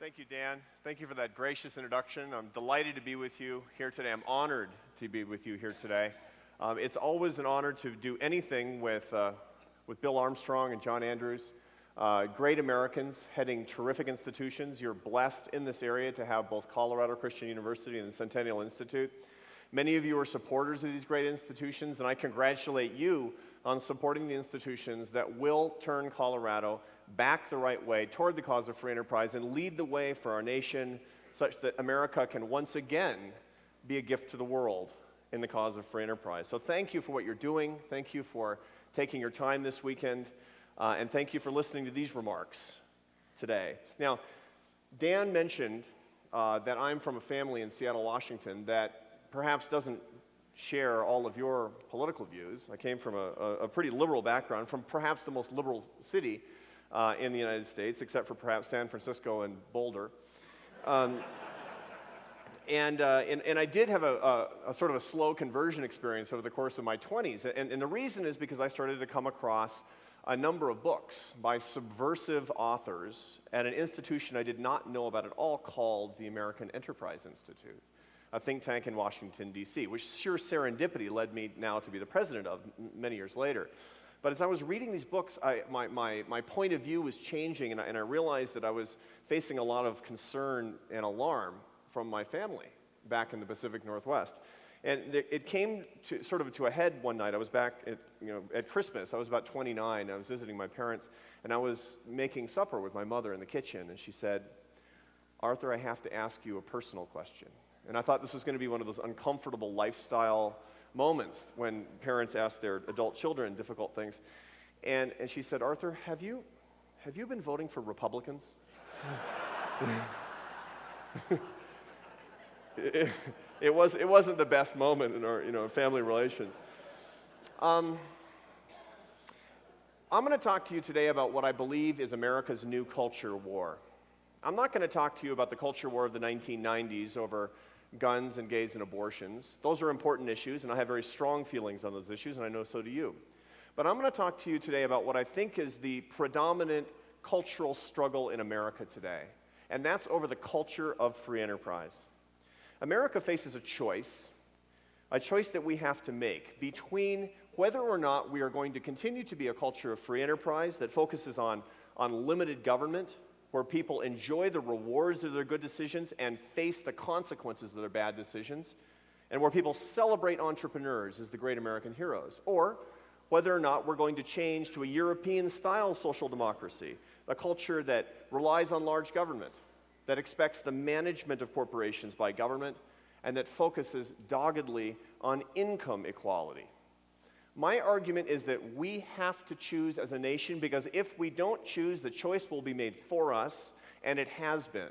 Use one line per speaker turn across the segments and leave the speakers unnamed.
Thank you, Dan. Thank you for that gracious introduction. I'm delighted to be with you here today. I'm honored to be with you here today. It's always an honor to do anything with Bill Armstrong and John Andrews. Great Americans heading terrific institutions. You're blessed in this area to have both Colorado Christian University and the Centennial Institute. Many of you are supporters of these great institutions, and I congratulate you on supporting the institutions that will turn Colorado back the right way toward the cause of free enterprise and lead the way for our nation such that America can once again be a gift to the world in the cause of free enterprise. So thank you for what you're doing. Thank you for taking your time this weekend. And thank you for listening to these remarks today. Now, Dan mentioned that I'm from a family in Seattle, Washington that perhaps doesn't share all of your political views. I came from a pretty liberal background, from perhaps the most liberal city in the United States, except for perhaps San Francisco and Boulder. And I did have a sort of a slow conversion experience over the course of my 20s. And the reason is because I started to come across a number of books by subversive authors at an institution I did not know about at all called the American Enterprise Institute, a think tank in Washington, D.C., which sheer serendipity led me now to be the president of many years later. But as I was reading these books, my point of view was changing, and I realized that I was facing a lot of concern and alarm from my family back in the Pacific Northwest. And it came to a head one night. I was back at Christmas. I was about 29. I was visiting my parents, and I was making supper with my mother in the kitchen, and she said, "Arthur, I have to ask you a personal question." And I thought this was going to be one of those uncomfortable lifestyle moments when parents ask their adult children difficult things. And she said, "Arthur, have you been voting for Republicans?" It wasn't the best moment in our family relations. I'm going to talk to you today about what I believe is America's new culture war. I'm not going to talk to you about the culture war of the 1990s over guns and gays and abortions. Those are important issues, and I have very strong feelings on those issues, and I know so do you. But I'm going to talk to you today about what I think is the predominant cultural struggle in America today, and that's over the culture of free enterprise. America faces a choice that we have to make between whether or not we are going to continue to be a culture of free enterprise that focuses on limited government, where people enjoy the rewards of their good decisions and face the consequences of their bad decisions, and where people celebrate entrepreneurs as the great American heroes, or whether or not we're going to change to a European-style social democracy, a culture that relies on large government, that expects the management of corporations by government, and that focuses doggedly on income equality. My argument is that we have to choose as a nation, because if we don't choose, the choice will be made for us, and it has been.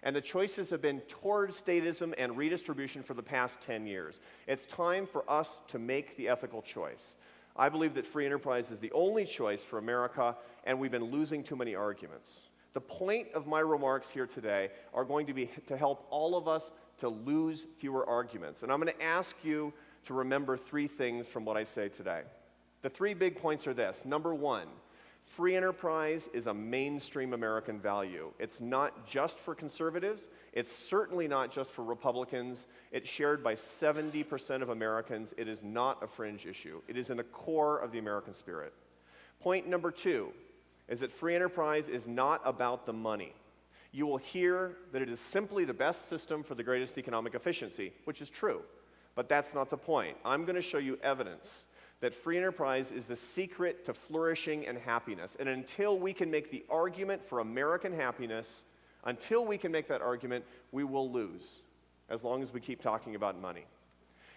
And the choices have been toward statism and redistribution for the past 10 years. It's time for us to make the ethical choice. I believe that free enterprise is the only choice for America, and we've been losing too many arguments. The point of my remarks here today are going to be to help all of us to lose fewer arguments. And I'm going to ask you to remember three things from what I say today. The three big points are this. Number one, free enterprise is a mainstream American value. It's not just for conservatives. It's certainly not just for Republicans. It's shared by 70% of Americans. It is not a fringe issue. It is in the core of the American spirit. Point number two is that free enterprise is not about the money. You will hear that it is simply the best system for the greatest economic efficiency, which is true. But that's not the point. I'm going to show you evidence that free enterprise is the secret to flourishing and happiness. And until we can make the argument for American happiness, until we can make that argument, we will lose, as long as we keep talking about money.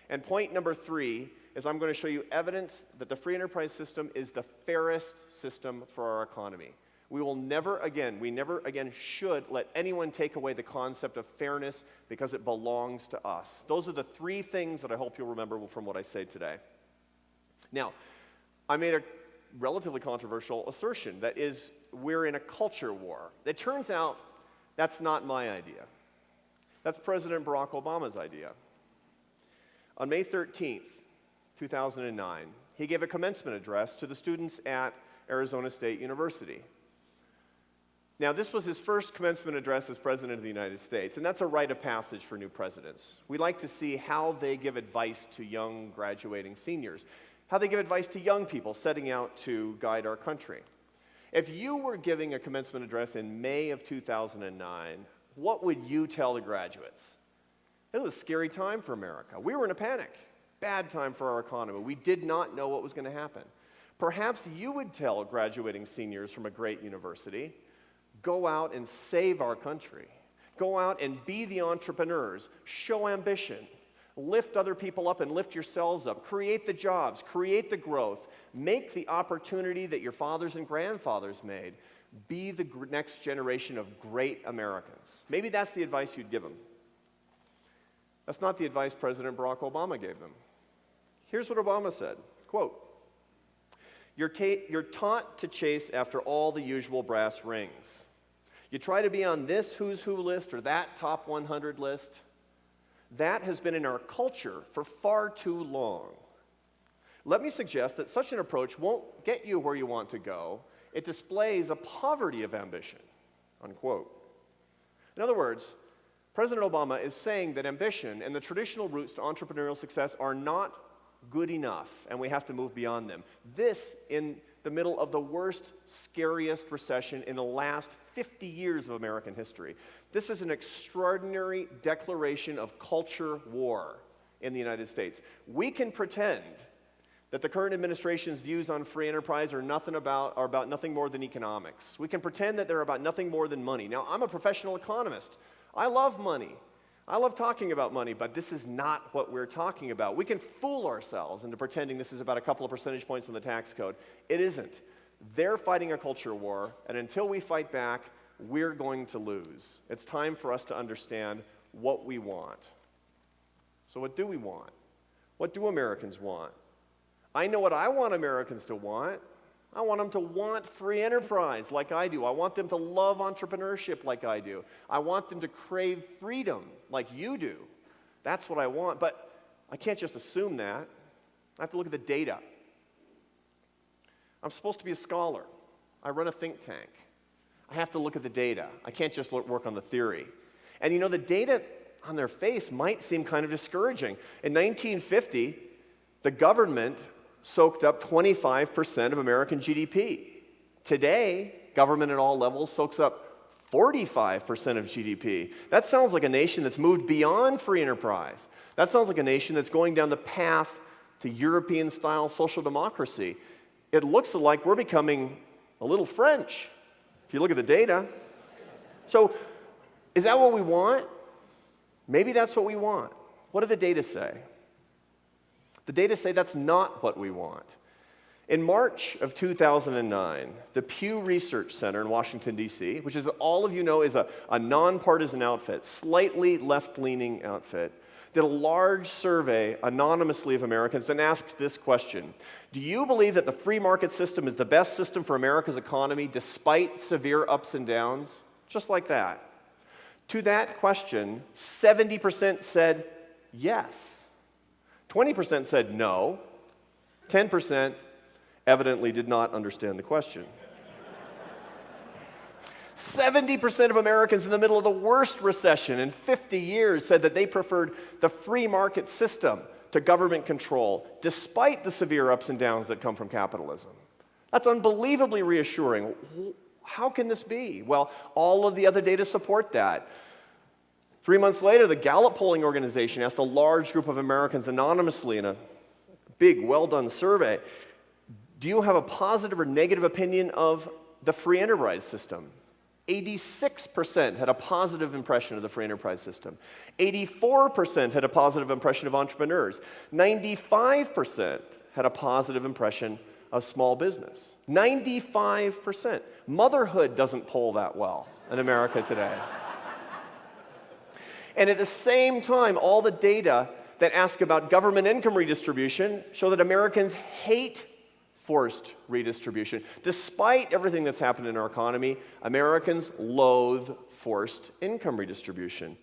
And point number three is I'm going to show you evidence that the free enterprise system is the fairest system for our economy. We never again should let anyone take away the concept of fairness, because it belongs to us. Those are the three things that I hope you'll remember from what I say today. Now, I made a relatively controversial assertion, that is, we're in a culture war. It turns out that's not my idea. That's President Barack Obama's idea. On May 13th, 2009, he gave a commencement address to the students at Arizona State University. Now, this was his first commencement address as President of the United States, and that's a rite of passage for new presidents. We like to see how they give advice to young graduating seniors, how they give advice to young people setting out to guide our country. If you were giving a commencement address in May of 2009, what would you tell the graduates? It was a scary time for America. We were in a panic. Bad time for our economy. We did not know what was going to happen. Perhaps you would tell graduating seniors from a great university, go out and save our country. Go out and be the entrepreneurs. Show ambition. Lift other people up and lift yourselves up. Create the jobs. Create the growth. Make the opportunity that your fathers and grandfathers made. Be the next generation of great Americans. Maybe that's the advice you'd give them. That's not the advice President Barack Obama gave them. Here's what Obama said, quote, You're taught to chase after all the usual brass rings. You try to be on this who's who list or that top 100 list. That has been in our culture for far too long. Let me suggest that such an approach won't get you where you want to go. It displays a poverty of ambition, unquote. In other words, President Obama is saying that ambition and the traditional routes to entrepreneurial success are not good enough, and we have to move beyond them. This in the middle of the worst, scariest recession in the last 50 years of American history. This is an extraordinary declaration of culture war in the United States. We can pretend that the current administration's views on free enterprise are about nothing more than economics. We can pretend that they're about nothing more than money. Now, I'm a professional economist. I love money. I love talking about money, but this is not what we're talking about. We can fool ourselves into pretending this is about a couple of percentage points in the tax code. It isn't. They're fighting a culture war, and until we fight back, we're going to lose. It's time for us to understand what we want. So what do we want? What do Americans want? I know what I want Americans to want. I want them to want free enterprise like I do. I want them to love entrepreneurship like I do. I want them to crave freedom like you do. That's what I want, but I can't just assume that. I have to look at the data. I'm supposed to be a scholar. I run a think tank. I have to look at the data. I can't just work on the theory. And you know, the data on their face might seem kind of discouraging. In 1950, the government soaked up 25% of American GDP. Today, government at all levels soaks up 45% of GDP. That sounds like a nation that's moved beyond free enterprise. That sounds like a nation that's going down the path to European-style social democracy. It looks like we're becoming a little French, if you look at the data. So, is that what we want? Maybe that's what we want. What do the data say? The data say that's not what we want. In March of 2009, the Pew Research Center in Washington, D.C., which, as all of you know, is a nonpartisan outfit, slightly left-leaning outfit, did a large survey anonymously of Americans and asked this question: do you believe that the free market system is the best system for America's economy despite severe ups and downs? Just like that. To that question, 70% said yes. 20% said no. 10% evidently did not understand the question. 70% of Americans in the middle of the worst recession in 50 years said that they preferred the free market system to government control, despite the severe ups and downs that come from capitalism. That's unbelievably reassuring. How can this be? Well, all of the other data support that. 3 months later, the Gallup polling organization asked a large group of Americans anonymously in a big, well-done survey, do you have a positive or negative opinion of the free enterprise system? 86% had a positive impression of the free enterprise system. 84% had a positive impression of entrepreneurs. 95% had a positive impression of small business. 95%. Motherhood doesn't poll that well in America today. And at the same time, all the data that ask about government income redistribution show that Americans hate forced redistribution. Despite everything that's happened in our economy, Americans loathe forced income redistribution.